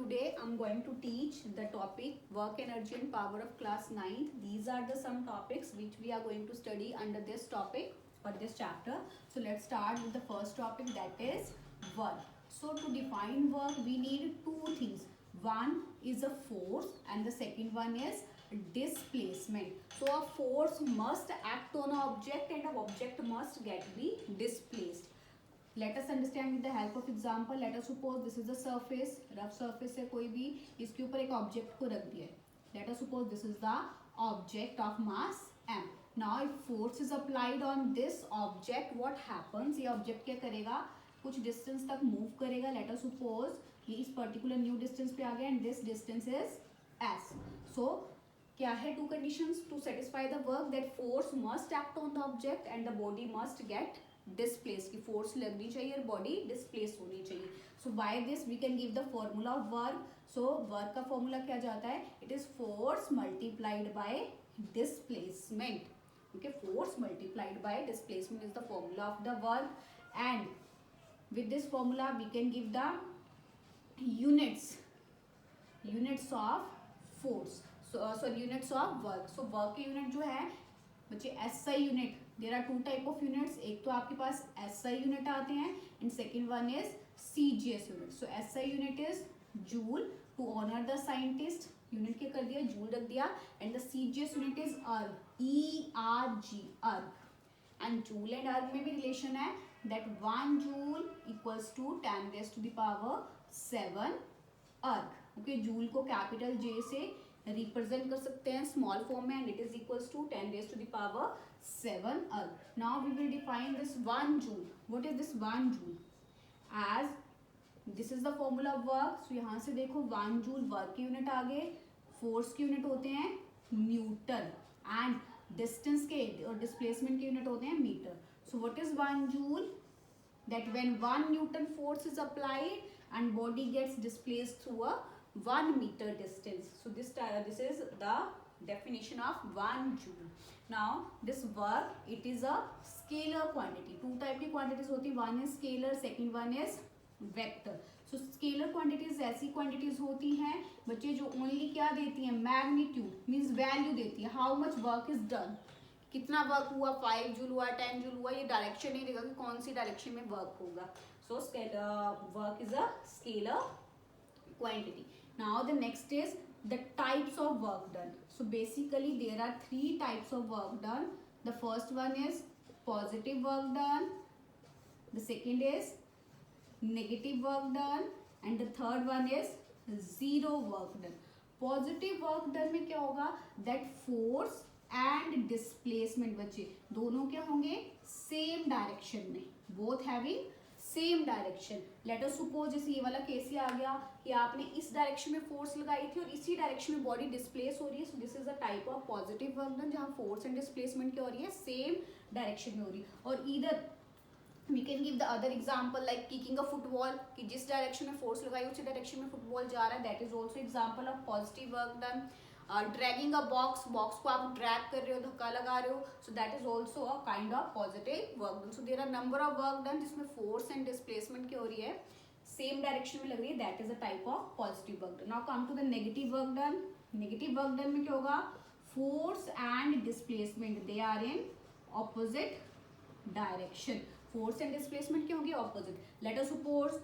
Today I'm going to teach the topic work energy and power of class 9th. These are the some topics which we are going to study under this topic or this chapter. So let's start with the first topic, that is work. So to define work we need two things. One is a force and the second one is displacement. So a force must act on an object and an object must be displaced. Let us understand with the help of example. Let us suppose this is a surface, rough surface है कोई भी, इसके ऊपर एक object को रख दिया है. Let us suppose this is the object of mass m. Now if force is applied on this object, what happens? ये object क्या करेगा? कुछ distance तक move करेगा. Let us suppose ये इस particular new distance पे आ गया and this distance is s. So क्या है two conditions to satisfy the work? That force must act on the object and the body must get displace की force लगनी चाहिए और बॉडी डिस्प्लेस होनी चाहिए. So by this we can give the formula of work. So work का formula क्या जाता है? It is force multiplied by displacement. Okay, force multiplied by displacement is the formula of the work and with this formula we can give the units of force, sorry units of work. So work के unit जो है बच्चे SI unit. There are two type of units. एक तो आपके पास SI unit आते हैं and second one is CGS unit. So SI unit is joule to honour the scientist. Unit क्या कर दिया? जूल रख दिया. And the CGS unit is erg, ERG, erg. And joule and erg में भी relation है that 1 joule equals to 10 raised to the power 7 erg. Okay, joule को capital J से रिप्रेजेंट कर सकते हैं स्मॉल फॉर्म में and it is equals to 10 raised to the power 7 erg. Now we will define this 1 joule. What is this 1 joule? As this is the formula of work. So यहाँ से देखो 1 joule work की unit आ गए, force की unit होते हैं Newton and distance के और डिस्प्लेसमेंट के यूनिट होते हैं metre. So what is 1 joule? That when 1 Newton force is applied and body gets displaced through a 1 meter distance. So this is the definition of 1 joule. Now this work, it is a scalar quantity. Two type की quantities होती है. One is scalar, second one is vector. So scalar quantities ऐसी quantities होती हैं बच्चे जो only क्या देती हैं? Magnitude means value देती है. How much work is done? कितना वर्क हुआ? 5 जूल हुआ, 10 जूल हुआ. ये डायरेक्शन नहीं देगा कि कौन सी डायरेक्शन में वर्क होगा. So work is a scalar quantity. Now the next is the types of work done. So basically there are 3 types of work done. The first one is positive work done, the second is negative work done and the third one is zero work done. Positive work done में क्या होगा? That force and displacement बच्चे दोनों क्या होंगे? Same direction में, both having same direction. Late us suppose जैसे ये वाला केस ही आ गया कि आपने इस डायरेक्शन में फोर्स लगाई थी और इसी डायरेक्शन में बॉडी डिस्प्लेस हो रही है. सो this is a type of positive work done जहाँ फोर्स एंड डिस्प्लेसमेंट क्या हो रही है? सेम डायरेक्शन में हो रही है. और इधर we can give the other example like kicking a football, कि जिस डायरेक्शन में फोर्स लगाई उसी डायरेक्शन में फुटबॉल जा रहा है. That is also example of positive work done. Dragging a box को आप ड्रैग कर रहे हो, धक्का लगा रहे हो. So that is also a kind of positive work done. So there are number of work done जिसमें फोर्स एंड डिस्प्लेसमेंट क्या हो रही है? सेम डायरेक्शन में लग रही है. That is a type of positive work done. Now come to the negative work done. Negative work done में क्या होगा? Force and displacement they are in opposite direction. Force and displacement क्या होगी? Opposite. Let us suppose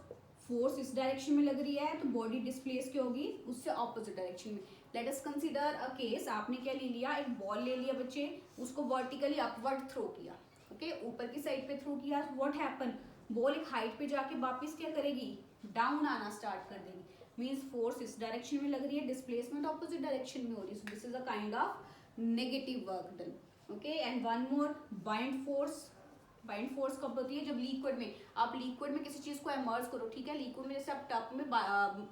force इस direction में लग रही है तो बॉडी डिस्प्लेस क्या होगी? उससे ऑपोजिट डायरेक्शन में. Let us consider a case. आपने क्या ले लिया? एक बॉल ले लिया बच्चे, उसको वर्टिकली अपवर्ड थ्रो किया. ओके, ऊपर की साइड पे थ्रो किया. What happen? बॉल एक हाइट पे जाके वापस क्या करेगी? डाउन आना स्टार्ट कर देगी. मीन्स फोर्स इस डायरेक्शन में लग रही है, डिस्प्लेसमेंट ऑपोजिट डायरेक्शन में हो रही है. सो this is a kind of negative work done. Okay, and one more, bind force. Bind force कब होती है? जब लिक्विड में, आप लिक्विड में किसी चीज को इमर्ज करो. ठीक है, लिक्विड में जैसे आप टब में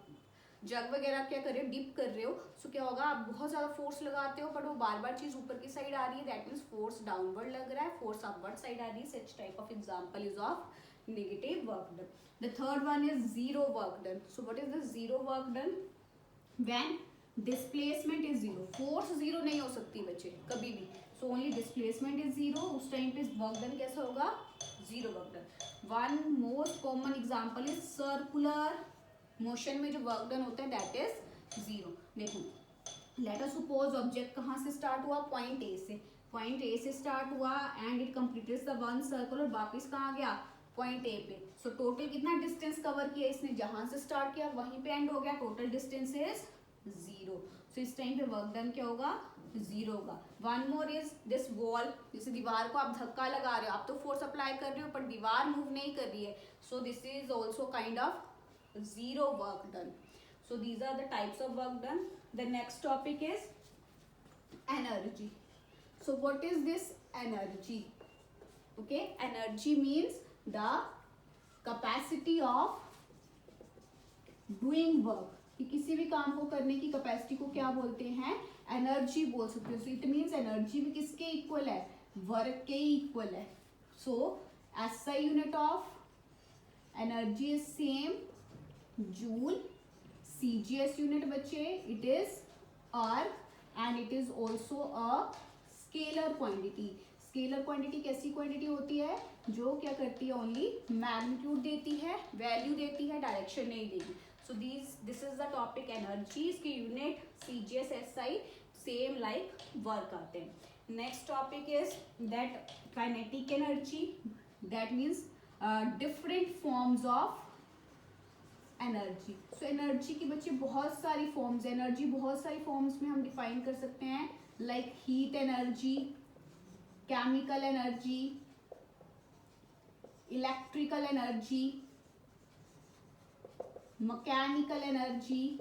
जग वगैरह क्या कर रहे हो? डिप कर रहे हो. सो क्या होगा? आप बहुत ज्यादा फोर्स लगाते हो बट वो बार बार चीज ऊपर की साइड आ रही है. दैट मीन्स फोर्स डाउनवर्ड लग रहा है, फोर्स अपवर्ड साइड आ रही है. Such type of example is of negative work done. The third one is zero work done. So what is this zero work done? When displacement is zero. Force zero नहीं हो सकती बच्चे कभी भी. So only displacement is zero. उस time पे work done कैसा होगा? Zero work done. One most common example is circular motion में जो वर्क डन होता है दैट इज जीरो। देखो लेट अस सपोज ऑब्जेक्ट कहाँ से स्टार्ट हुआ, पॉइंट ए से, पॉइंट ए से स्टार्ट हुआ and it completed the one circle और वापस कहाँ गया, पॉइंट ए पे। सो टोटल कितना डिस्टेंस कवर किया इसने, जहां से स्टार्ट किया वहीं पे एंड हो गया, टोटल डिस्टेंस इज जीरो। सो इस टाइम पे वर्क डन क्या होगा, जीरो होगा। One more is this wall, जैसे दीवार को आप धक्का लगा रहे हो, आप तो फोर्स अप्लाई कर रहे हो पर दीवार मूव नहीं कर रही है, सो this is also kind of zero work done. So these are the types of work done. The next topic is energy. So what is this energy? Okay, energy means the capacity of doing work, कि किसी भी काम को करने की capacity को क्या बोलते हैं, एनर्जी बोल सकते हो। सो इट मीन्स एनर्जी भी किसके इक्वल है, वर्क के इक्वल है। So SI unit of energy is same joule, CGS unit बच्चे it is अर्क and it is also a scalar quantity। Scalar quantity कैसी क्वांटिटी होती है, जो क्या करती है, ओनली मैग्नीट्यूड देती है, वैल्यू देती है, डायरेक्शन नहीं देगी। So this is the topic energy, इसके unit CGS SI same like work आते हैं। Next topic is that kinetic energy, that means different forms of energy. So energy की बच्चे बहुत सारी फॉर्म्स, एनर्जी बहुत सारी फॉर्म्स में हम डिफाइन कर सकते हैं, like heat energy, chemical energy, electrical energy, mechanical energy,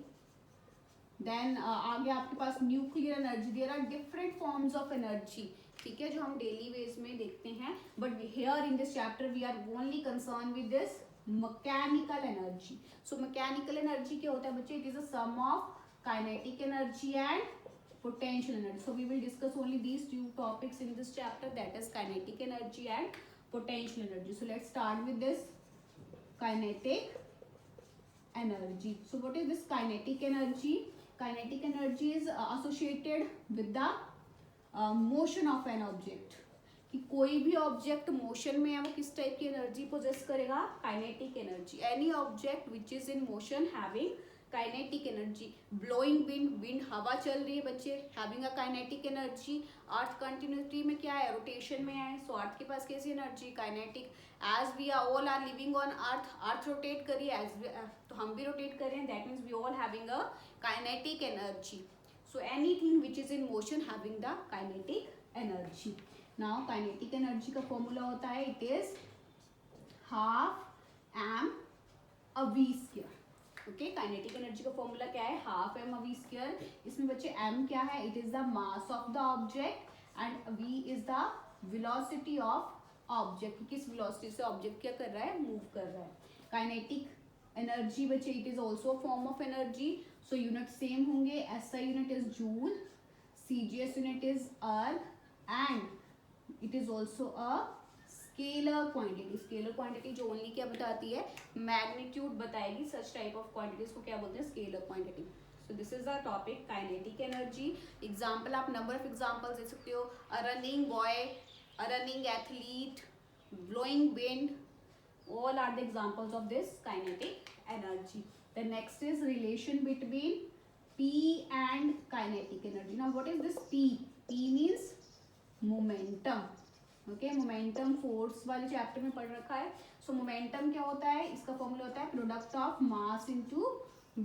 then आगे आपके पास nuclear energy. There are different forms of energy, ठीक है, जो हम डेली वेज में देखते हैं, but here in this chapter we are only concern with this mechanical energy. So mechanical energy क्या होता है बच्चे, it is a sum of kinetic energy and potential energy. So we will discuss only these two topics in this chapter, that is kinetic energy and potential energy. So let's start with this kinetic energy. So what is this kinetic energy? Kinetic energy is associated with the motion of an object, कि कोई भी object motion में है वो किस type की energy poses करेगा, kinetic energy. Any object which is in motion having kinetic energy. Blowing wind, wind हवा चल रही है बच्चे, having a kinetic energy. Earth continuity में क्या है, रोटेशन में है, सो अर्थ के पास कैसी energy, kinetic. As we are all are living on earth, earth rotate करिए, एज तो हम भी रोटेट कर रहे हैं, that means we all having a kinetic energy. So anything which is in motion having the kinetic energy. Now kinetic energy का formula होता है, it is half M a V square. Okay, kinetic energy का formula क्या है, half M a V square. इसमें बच्चे m क्या है, it is the mass of the object and v is the velocity of object, किस velocity से object क्या कर रहा है, मूव कर रहा है। काइनेटिक एनर्जी बच्चे it is also a form of energy. So unit same होंगे, SI unit is joule, CGS unit is erg and it is also a scalar quantity. Scalar quantity जो ओनली क्या बताती है, magnitude बताएगी। सच type of quantities को क्या बोलते हैं, scalar quantity. So this is the topic kinetic energy. Example, आप नंबर ऑफ एग्जाम्पल्स दे सकते हो, अ running boy, a running athlete, blowing wind, all are the examples of this kinetic energy. The next is relation between P and kinetic energy. Now what is this P? P means momentum. Okay, momentum force वाले chapter में पढ़ रखा है। So momentum क्या होता है, इसका formula होता है product of mass into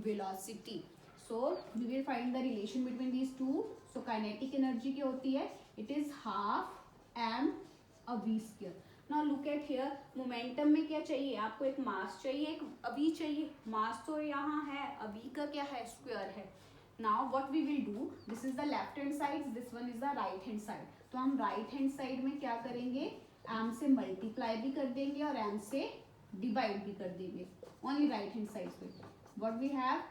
velocity. So we will find the relation between these two. So kinetic energy क्या होती है, it is half m a v square. Now look at here, momentum में क्या चाहिए आपको, एक मास चाहिए, एक अभी चाहिए। मास तो यहाँ है, अभी का क्या है, स्क्वायर है। Now what we will do, this is the left hand side, this one is the right hand side. तो हम राइट हैंड साइड में क्या करेंगे, एम से मल्टीप्लाई भी कर देंगे और एम से डिवाइड भी कर देंगे, ओनली राइट हैंड साइड पे। What we have,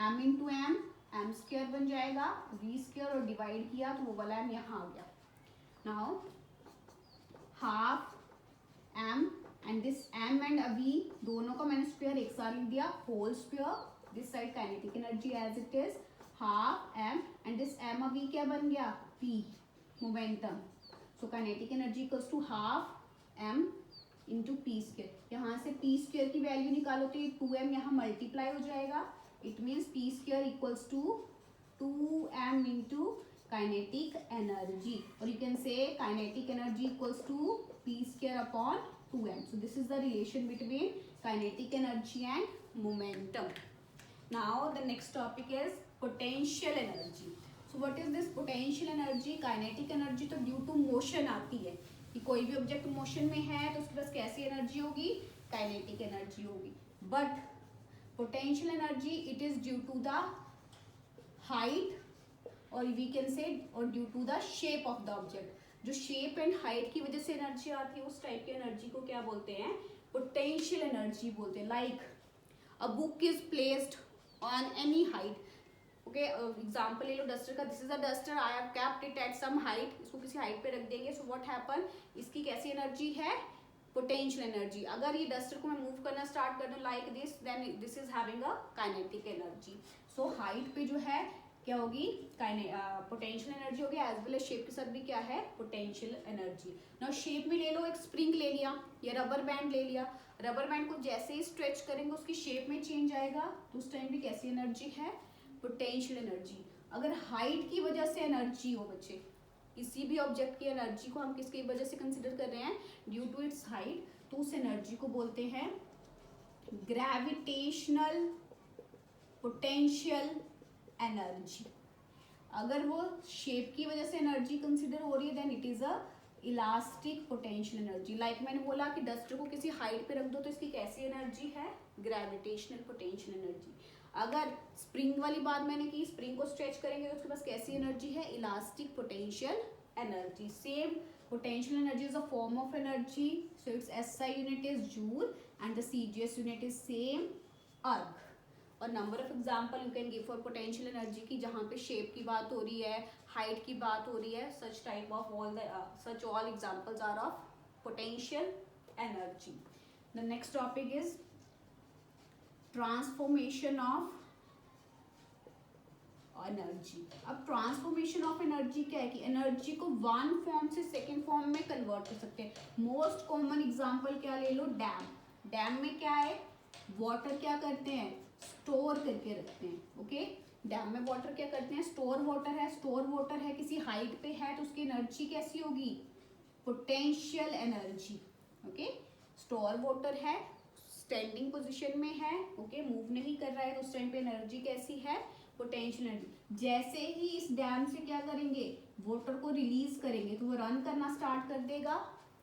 M into M, M square बन जाएगा, वी स्क्वायर और डिवाइड किया तो वो वाला एम यहाँ आ गया। Now half m and this m and a v दोनों का मैंने स्क्वायर एक साथ लिख दिया, whole square. This side kinetic energy as it is half m and this m a v क्या बन गया, p, momentum. So kinetic energy equals to half m into P square. यहाँ से पी स्क्वायर की वैल्यू निकालो तो ये 2m यहाँ मल्टीप्लाई हो जाएगा। It means p square equals to 2m into kinetic energy, और you can say kinetic energy equals to p square upon 2m. So this is the relation between kinetic energy and momentum. Now the next topic is potential energy. So what is this potential energy? Kinetic energy तो due to motion आती है कि कोई भी object motion में है तो उसके पास कैसी एनर्जी होगी, काइनेटिक एनर्जी होगी. But potential energy it is due to the height और वी कैन से और due to the shape of the object. जो शेप एंड हाइट की वजह से एनर्जी आती है उस टाइप की एनर्जी को क्या बोलते हैं, पोटेंशियल एनर्जी बोलते हैं. Like a book is placed on any height. Okay example ले लो डस्टर का. This is a duster, I have kept it at some height. इसको किसी हाइट पे रख देंगे. सो व्हाट हैपन, इसकी कैसी एनर्जी है, पोटेंशियल एनर्जी. अगर ये डस्टर को मैं मूव करना स्टार्ट कर दूं like this, then this is having a kinetic energy. So height पे जो है क्या होगी, पोटेंशियल एनर्जी होगी. एज वेल एज शेप के साथ भी क्या है, पोटेंशियल एनर्जी. नाउ शेप में ले लो, एक स्प्रिंग ले लिया या रबर बैंड ले लिया. रबर बैंड को जैसे ही स्ट्रेच करेंगे उसकी शेप में चेंज आएगा तो उस टाइम भी कैसी एनर्जी है, पोटेंशियल एनर्जी. अगर हाइट की वजह से एनर्जी हो बच्चे, किसी भी ऑब्जेक्ट की एनर्जी को हम किसकी वजह से कंसिडर कर रहे हैं, ड्यू टू इट्स हाइट, तो उस एनर्जी को बोलते हैं ग्रेविटेशनल पोटेंशियल एनर्जी. अगर वो शेप की वजह से एनर्जी कंसिडर हो रही है then it is a elastic potential energy. Like मैंने बोला कि डस्टर को किसी हाइट पे रख दो तो इसकी कैसी एनर्जी है, ग्रेविटेशनल पोटेंशियल एनर्जी. अगर स्प्रिंग वाली बात मैंने की, स्प्रिंग को स्ट्रेच करेंगे तो उसके पास कैसी एनर्जी है, elastic potential energy. Same potential energy is a form of energy. So it's SI unit is joule and the CGS unit is same अर्ग. और number of example you can give for potential energy की जहाँ पे shape की बात हो रही है, हाइट की बात हो रही है. Such type of such all examples are of potential energy. The next topic is transformation of energy. अब ट्रांसफॉर्मेशन ऑफ एनर्जी क्या है कि एनर्जी को वन फॉर्म से सेकेंड फॉर्म में कन्वर्ट कर सकते हैं. मोस्ट कॉमन एग्जांपल क्या ले लो, डैम. डैम में क्या है, वाटर क्या करते हैं, स्टोर करके रखते हैं. ओके डैम में वाटर क्या करते हैं, स्टोर वाटर है. स्टोर वाटर है, किसी हाइट पे है तो उसकी एनर्जी कैसी होगी, potential energy. Okay store water है, स्टैंडिंग पोजीशन में है, ओके मूव नहीं कर रहा है तो उस टाइम पे एनर्जी कैसी है, पोटेंशियल एनर्जी. जैसे ही इस डैम से क्या करेंगे, वाटर को रिलीज करेंगे तो वो रन करना स्टार्ट कर देगा.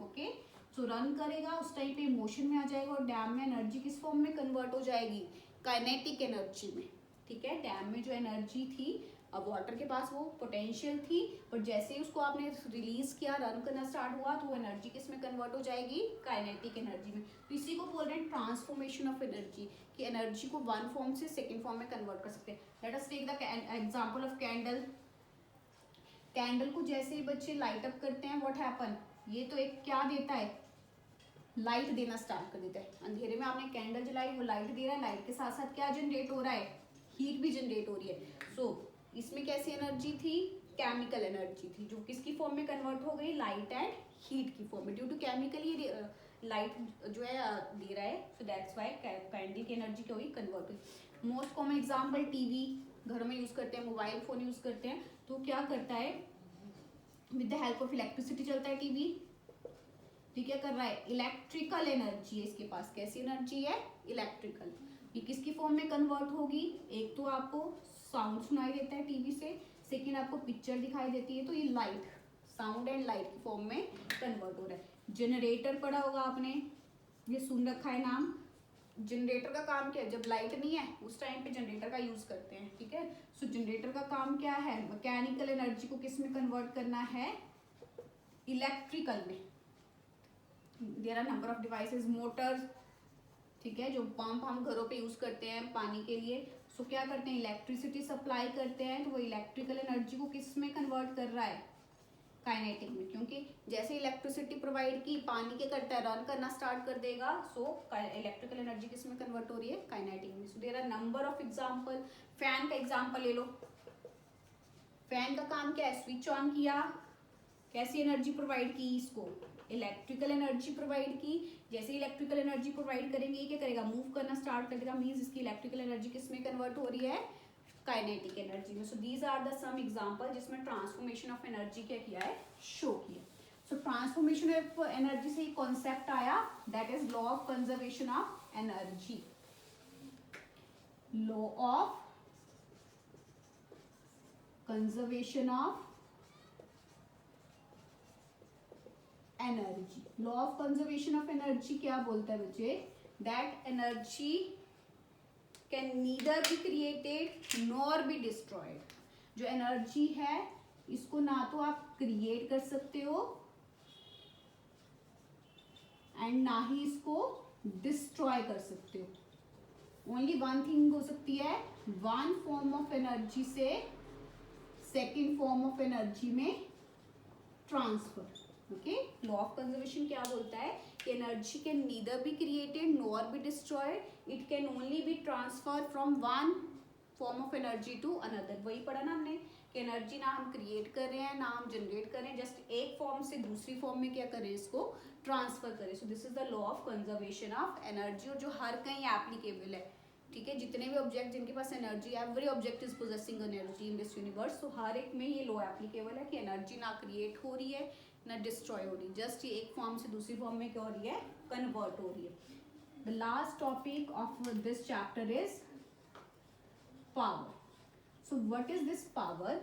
ओके सो रन करेगा, उस टाइम पे मोशन में आ जाएगा और डैम में एनर्जी किस फॉर्म में कन्वर्ट हो जाएगी, काइनेटिक एनर्जी में. ठीक है डैम में जो एनर्जी थी, अब वाटर के पास वो पोटेंशियल थी पर जैसे ही उसको आपने रिलीज किया, रन करना स्टार्ट हुआ तो वो एनर्जी किस में कन्वर्ट हो जाएगी, काइनेटिक एनर्जी में. तो इसी को बोल रहे हैं ट्रांसफॉर्मेशन ऑफ एनर्जी, कि एनर्जी को वन फॉर्म से सेकेंड फॉर्म में कन्वर्ट कर सकते हैं. Let us take the example of candle. Candle को जैसे ही बच्चे लाइट अप करते हैं व्हाट हैपन, ये तो एक क्या देता है, लाइट देना स्टार्ट कर देता है. अंधेरे में आपने कैंडल जलाई, वो लाइट दे रहा है, लाइट के साथ साथ क्या जनरेट हो रहा है, हीट भी जनरेट हो रही है. सो इसमें कैसी एनर्जी थी, केमिकल एनर्जी थी जो किसकी फॉर्म में कन्वर्ट हो गई, लाइट एंड हीट की फॉर्म में. ड्यू टू केमिकल ये लाइट जो है दे रहा है, सो दैट्स व्हाई कैंडल की एनर्जी क्या हुई, कन्वर्ट हुई. मोस्ट कॉमन एग्जांपल टीवी, घरों में यूज करते हैं, मोबाइल फोन यूज करते हैं तो क्या करता है, with the help of electricity चलता है टीवी. तो क्या कर रहा है, इलेक्ट्रिकल एनर्जी है इसके पास. कैसी एनर्जी है, इलेक्ट्रिकल. ये किसकी फॉर्म में कन्वर्ट होगी, एक तो आपको साउंड सुनाई देता है टीवी से, सेकेंड आपको पिक्चर दिखाई देती है तो ये लाइट, साउंड एंड लाइट की फॉर्म में कन्वर्ट हो रहा है. जनरेटर पढ़ा होगा आपने, ये सुन रखा है नाम. जनरेटर का काम क्या है, जब लाइट नहीं है उस टाइम पे जनरेटर का यूज करते हैं. ठीक है सो जनरेटर का काम क्या है, मैकेनिकल एनर्जी को किस में कन्वर्ट करना है, इलेक्ट्रिकल में. There are number of devices, motors, ठीक है जो पंप हम घरों पे यूज करते हैं पानी के लिए. सो क्या करते हैं, इलेक्ट्रिसिटी सप्लाई करते हैं तो वो इलेक्ट्रिकल एनर्जी को किस में कन्वर्ट कर रहा है, काइनेटिक में. क्योंकि जैसे इलेक्ट्रिसिटी प्रोवाइड की, पानी के करता है, रन करना स्टार्ट कर देगा. सो इलेक्ट्रिकल एनर्जी किस में कन्वर्ट हो रही है, काइनेटिक में. So there are number of example. Fan का एग्जांपल ले लो. फैन का काम क्या है, स्विच ऑन किया, कैसी एनर्जी प्रोवाइड की, इसको इलेक्ट्रिकल एनर्जी प्रोवाइड की। जैसे इलेक्ट्रिकल एनर्जी प्रोवाइड करेंगे ये क्या करेगा, मूव करना स्टार्ट कर देगा, मीन्स इसकी इलेक्ट्रिकल एनर्जी किस में कन्वर्ट हो रही है, काइनेटिक एनर्जी में। So these are the some example जिसमें ट्रांसफॉर्मेशन ऑफ एनर्जी क्या किया है, शो किया। सो ट्रांसफॉर्मेशन ऑफ एनर्जी से एक कॉन्सेप्ट आया, that is law of conservation of energy. Law of conservation of energy. Law of conservation of energy क्या बोलता है बच्चे, that energy can neither be created nor be destroyed. जो energy है इसको ना तो आप क्रिएट कर सकते हो एंड ना ही इसको डिस्ट्रॉय कर सकते हो। ओनली वन थिंग हो सकती है, वन फॉर्म ऑफ एनर्जी से सेकेंड फॉर्म ऑफ एनर्जी में transfer. Okay, law of conservation क्या बोलता है कि energy can neither be created nor be destroyed, it can only be transfer from one form of energy to another. वही पढ़ा ना हमने कि एनर्जी ना हम क्रिएट कर रहे हैं ना हम जनरेट कर रहे हैं, जस्ट एक फॉर्म से दूसरी फॉर्म में क्या करें, इसको ट्रांसफर करें। सो this is the law of conservation of energy, और जो हर कहीं एप्लीकेबल है। ठीक है, जितने भी ऑब्जेक्ट जिनके पास energy, every object is possessing energy in this universe, तो हर एक में ये लॉ एप्लीकेबल है कि एनर्जी ना क्रिएट हो रही है ना डिस्ट्रॉय हो रही है, जस्ट ये एक फॉर्म से दूसरी फॉर्म में क्या हो रही है, कन्वर्ट हो रही है। The last topic of this chapter is power. So what is this power?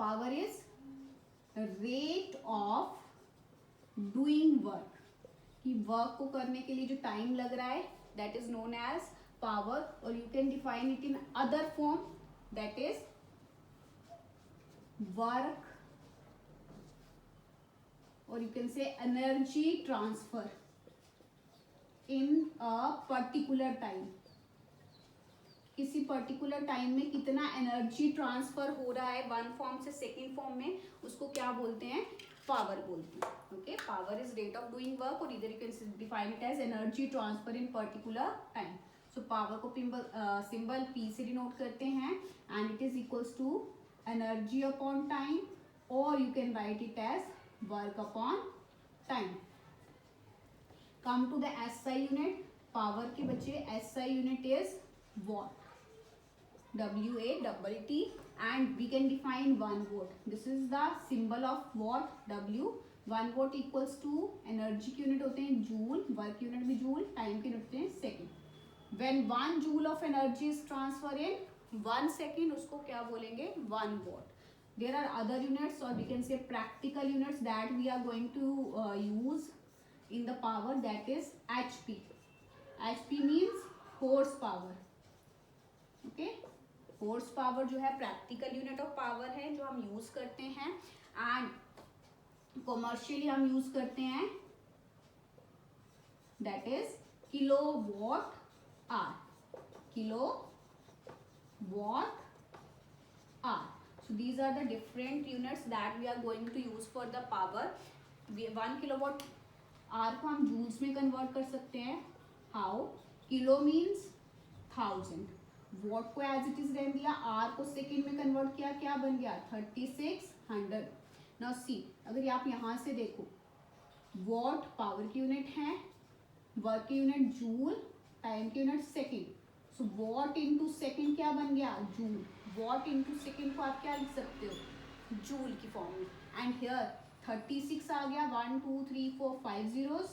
Power is rate of doing work, कि वर्क को करने के लिए जो टाइम लग रहा है that is known as power, और you can define it in other form, that is work, or you can say energy transfer in a particular time। किसी पर्टिकुलर टाइम में कितना एनर्जी ट्रांसफर हो रहा है वन फॉर्म से second form में, उसको क्या बोलते हैं, पावर बोलते हैं। Okay, power is rate of doing work, और इधर you can define it as energy transfer in particular time. So power को सिंबल पी से डिनोट करते हैं, and it is equals to energy upon time, और you can write it as work upon time. Come to the SI unit, power के बच्चे SI unit is watt, W-A-T-T, and we can define 1 watt. This is the symbol of watt, W. 1 watt equals to energy की unit होते हैं joule, work की unit भी joule, time की unit होते हैं second. When 1 joule of energy is transferred in 1 second, उसको क्या बोलेंगे, 1 watt. There are other units, or we can say practical units, that we are going to use in the power, that is HP. HP means horsepower. Okay, horse power जो है practical unit of power है जो हम use करते हैं, and commercially हम use करते हैं, that is kilowatt hour, kilowatt hour. So these are the different units that we are going to use for the power. 1 kilowatt hour को हम जूल्स में कन्वर्ट कर सकते हैं, हाउ, किलो मीन्स 1000, वॉट को एज इट इज रहने दिया, are को सेकेंड में कन्वर्ट किया, क्या बन गया 3600। नाउ सी, अगर आप यहाँ से देखो, वॉट पावर की यूनिट है, वर्क की यूनिट जूल, टाइम की unit second, so what into second क्या बन गया, जूल। वॉट इनटू सेकेंड को आप क्या लिख सकते हो, जूल की फॉर्म में, एंड हियर 36 आ गया, 1 2 3 4 5 zeros,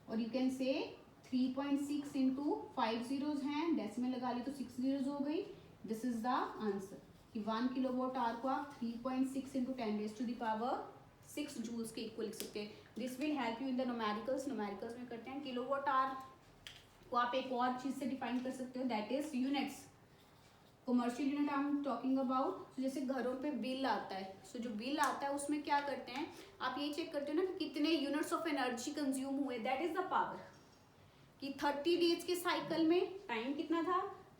और यू कैन से 3.6 इंटू 5 zeros हैं, डेसिमल लगा ली तो 6 zeros हो गई। दिस इज द आंसर कि 1 किलोवाट आवर को आप 3.6 इंटू 10⁻⁶ जूल्स के इक्वल लिख सकते हैं। This will help you in the numericals. Numericals में करते हैं, किलोवाट आवर को आप एक और चीज से डिफाइन कर सकते हो, that is units. Commercial unit I am talking about, तो जैसे घरों पे बिल आता है, सो जो बिल आता है उसमें क्या करते हैं, आप ये चेक करते हो ना कि कितने यूनिट्स ऑफ एनर्जी कंज्यूम हुए, दैट इज द पावर। कि 30 डेज के साइकिल में टाइम कितना था,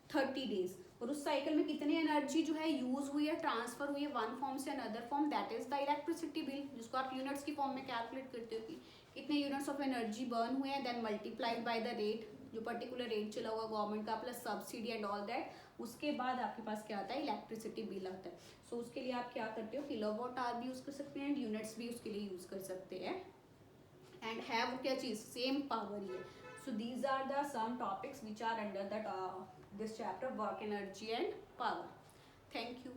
30 डेज, और उस साइकिल में कितनी एनर्जी जो है यूज हुई है, ट्रांसफर हुई है वन फॉर्म से another form, that is the electricity bill, जिसको आप यूनिट्स की फॉर्म में कैलकुलेट करते हो कि कितने यूनिट्स ऑफ एनर्जी बर्न हुए हैं, then multiplied by the rate जो पर्टिकुलर रेट चला हुआ गवर्नमेंट का plus subsidy and all that, उसके बाद आपके पास क्या आता है, इलेक्ट्रिसिटी बिल आता है। सो उसके लिए आप क्या करते हो, किलोवाट आवर भी यूज कर सकते हैं एंड यूनिट्स भी उसके लिए यूज कर सकते हैं एंड हैव क्या चीज, सेम पावर ही है। So these are the some topics which are under that this chapter work energy and power. Thank you.